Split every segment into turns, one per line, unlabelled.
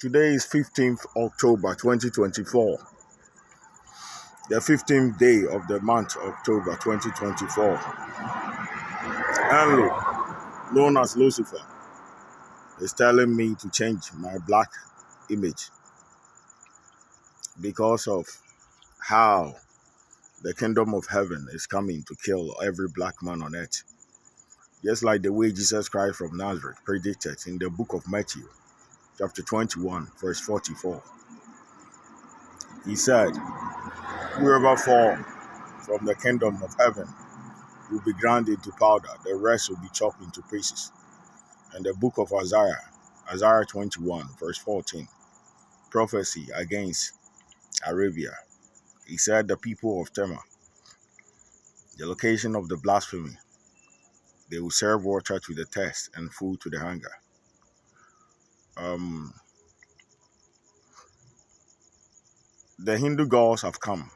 Today is 15th October 2024, the 15th day of the month October 2024. Enlu, known as Lucifer, is telling me to change my black image because of how the kingdom of heaven is coming to kill every black man on earth. Just like the way Jesus Christ from Nazareth predicted in the book of Matthew, chapter 21, verse 44. He said, whoever fall from the kingdom of heaven will be ground into powder, the rest will be chopped into pieces. And the book of Isaiah 21, verse 14, prophecy against Arabia. He said the people of Tema, the location of the blasphemy, they will serve water to the thirst and food to the hunger. The Hindu gods have come.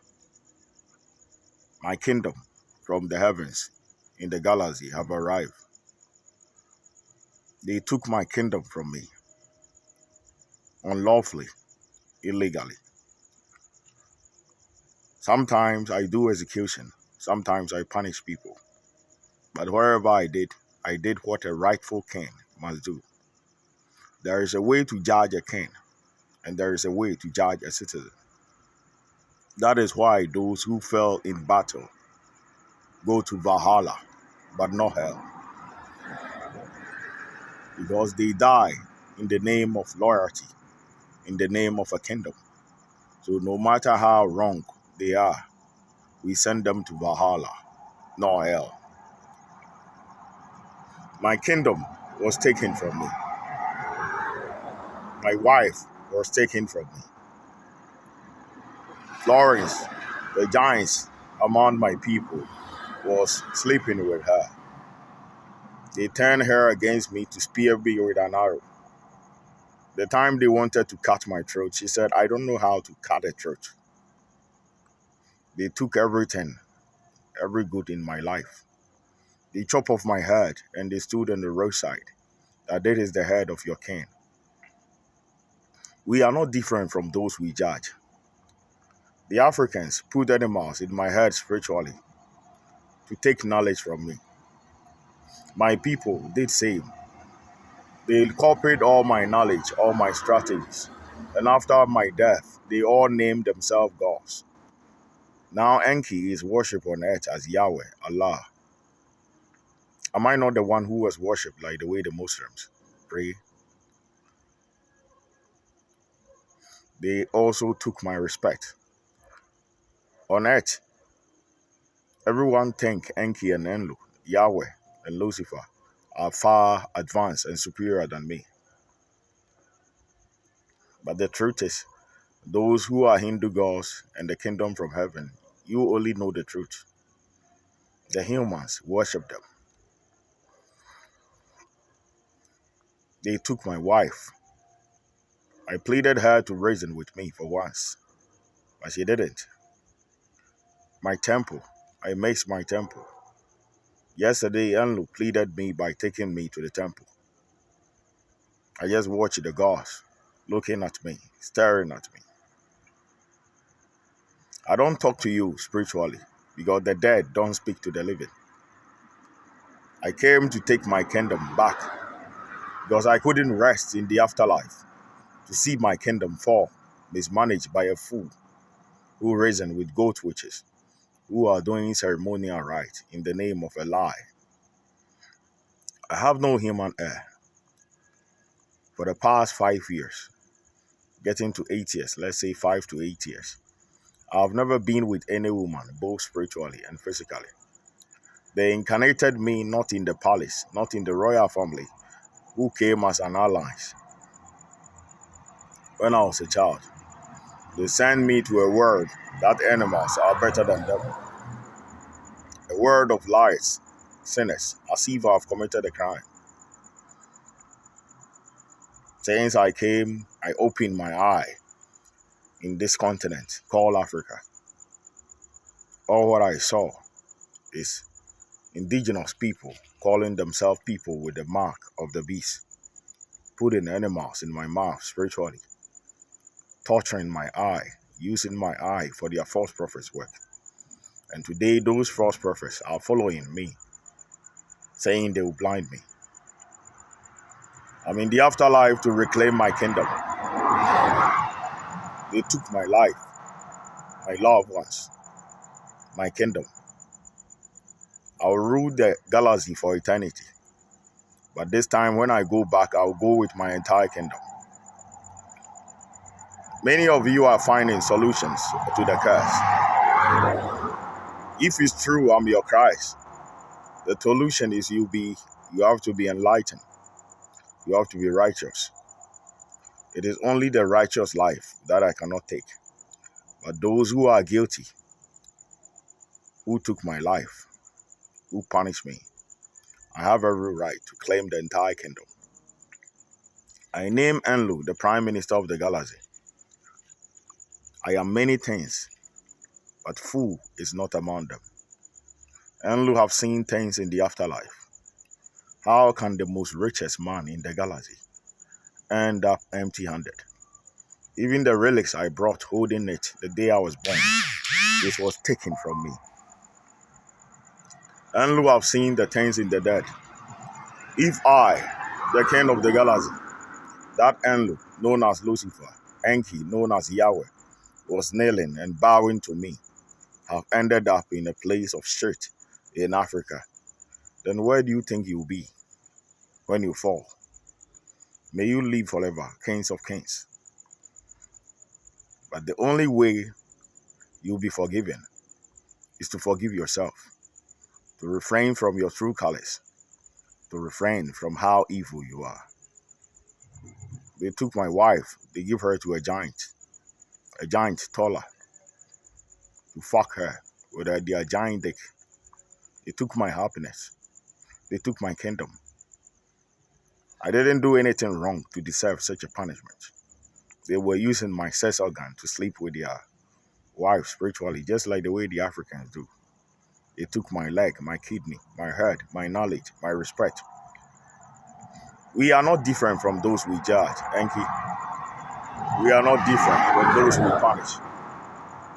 My kingdom from the heavens in the galaxy have arrived. They took my kingdom from me, unlawfully, illegally. Sometimes I do execution, sometimes I punish people. But wherever I did what a rightful king must do. There is a way to judge a king, and there is a way to judge a citizen. That is why those who fell in battle go to Valhalla, but not hell. Because they die in the name of loyalty, in the name of a kingdom. So no matter how wrong they are, we send them to Valhalla, not hell. My kingdom was taken from me. My wife was taken from me. Florence, the giants among my people, was sleeping with her. They turned her against me to spear me with an arrow. The time they wanted to cut my throat, she said, I don't know how to cut a throat. They took everything, every good in my life. They chopped off my head and they stood on the roadside. That is the head of your king. We are not different from those we judge. The Africans put animals in my head spiritually to take knowledge from me. My people did same. They copied all my knowledge, all my strategies. And after my death, they all named themselves gods. Now Enki is worshipped on earth as Yahweh, Allah. Am I not the one who was worshipped like the way the Muslims pray? They also took my respect. On earth, everyone think Enki and Enlu, Yahweh and Lucifer are far advanced and superior than me. But the truth is, those who are Hindu gods and the kingdom from heaven, you only know the truth. The humans worship them. They took my wife. I pleaded her to reason with me for once, but she didn't. My temple, I mixed my temple. Yesterday, Enlu pleaded me by taking me to the temple. I just watched the gods looking at me, staring at me. I don't talk to you spiritually because the dead don't speak to the living. I came to take my kingdom back because I couldn't rest in the afterlife to see my kingdom fall, mismanaged by a fool who reasoned with goat witches, who are doing ceremonial rite in the name of a lie. I have no human heir. For the past 5 years, getting to 8 years, let's say 5 to 8 years, I've never been with any woman, both spiritually and physically. They incarnated me not in the palace, not in the royal family, who came as an ally when I was a child. They sent me to a world that animals are better than them. A world of lies, sinners, as if I have committed a crime. Since I came, I opened my eye in this continent called Africa. All what I saw is indigenous people calling themselves people with the mark of the beast, putting animals in my mouth spiritually. torturing my eye, using my eye for their false prophets' work. And today, those false prophets are following me, saying they will blind me. I'm in the afterlife to reclaim my kingdom. They took my life, my loved ones, my kingdom. I'll rule the galaxy for eternity. But this time when I go back, I'll go with my entire kingdom. Many of you are finding solutions to the curse. If it's true I'm your Christ, the solution is you have to be enlightened. You have to be righteous. It is only the righteous life that I cannot take. But those who are guilty, who took my life, who punished me, I have every right to claim the entire kingdom. I name Enlil the Prime Minister of the galaxy. I am many things, but fool is not among them. Enlil have seen things in the afterlife. How can the most richest man in the galaxy end up empty-handed? Even the relics I brought holding it the day I was born, this was taken from me. Enlil have seen the things in the dead. If I, the king of the galaxy, that Enlil, known as Lucifer, Enki, known as Yahweh, was kneeling and bowing to me, have ended up in a place of shit in Africa, then where do you think you'll be when you fall? May you live forever, kings of kings. But the only way you'll be forgiven is to forgive yourself, to refrain from your true colors, to refrain from how evil you are. They took my wife, they give her to a giant taller, to fuck her with their giant dick. They took my happiness. They took my kingdom. I didn't do anything wrong to deserve such a punishment. They were using my sex organ to sleep with their wife spiritually, just like the way the Africans do. They took my leg, my kidney, my heart, my knowledge, my respect. We are not different from those we judge, Enki. We are not different from those we punish.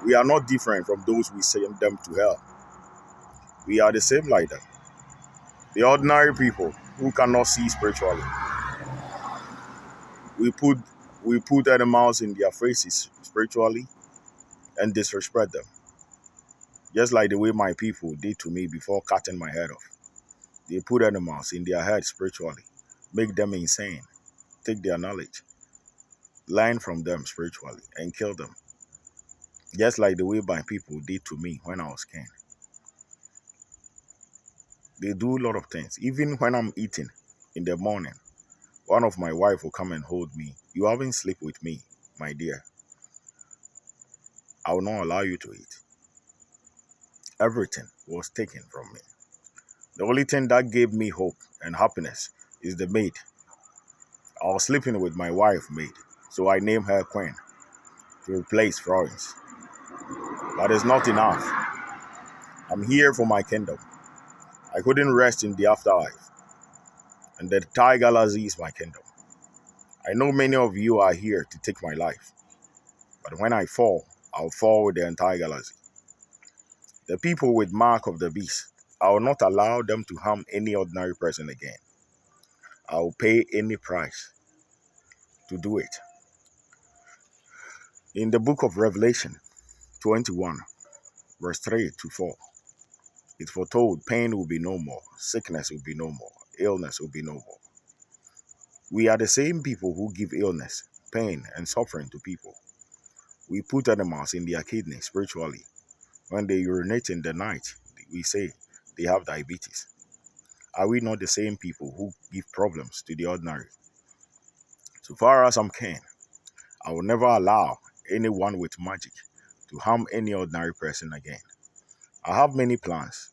We are not different from those we send them to hell. We are the same like them. The ordinary people who cannot see spiritually. We put animals in their faces spiritually and disrespect them. Just like the way my people did to me before cutting my head off. They put animals in their head spiritually, make them insane, take their knowledge, learn from them spiritually, and kill them. Just like the way my people did to me when I was king. They do a lot of things. Even when I'm eating in the morning, one of my wife will come and hold me. You haven't slept with me, my dear. I will not allow you to eat. Everything was taken from me. The only thing that gave me hope and happiness is the maid. I was sleeping with my wife maid, so I named her Queen to replace Florence. But it's not enough. I'm here for my kingdom. I couldn't rest in the afterlife, and the entire galaxy is my kingdom. I know many of you are here to take my life, but when I fall, I'll fall with the entire galaxy. The people with mark of the beast, I will not allow them to harm any ordinary person again. I will pay any price to do it. In the book of Revelation 21, verse 3 to 4, it's foretold pain will be no more, sickness will be no more, illness will be no more. We are the same people who give illness, pain, and suffering to people. We put animals in their kidneys spiritually. When they urinate in the night, we say they have diabetes. Are we not the same people who give problems to the ordinary? So far as I'm king, I will never allow anyone with magic to harm any ordinary person again. I have many plans.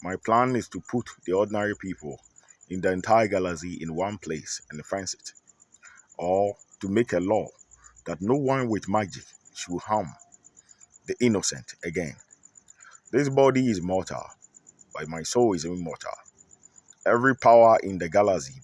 My plan is to put the ordinary people in the entire galaxy in one place and fence it. Or to make a law that no one with magic should harm the innocent again. This body is mortal, but my soul is immortal. Every power in the galaxy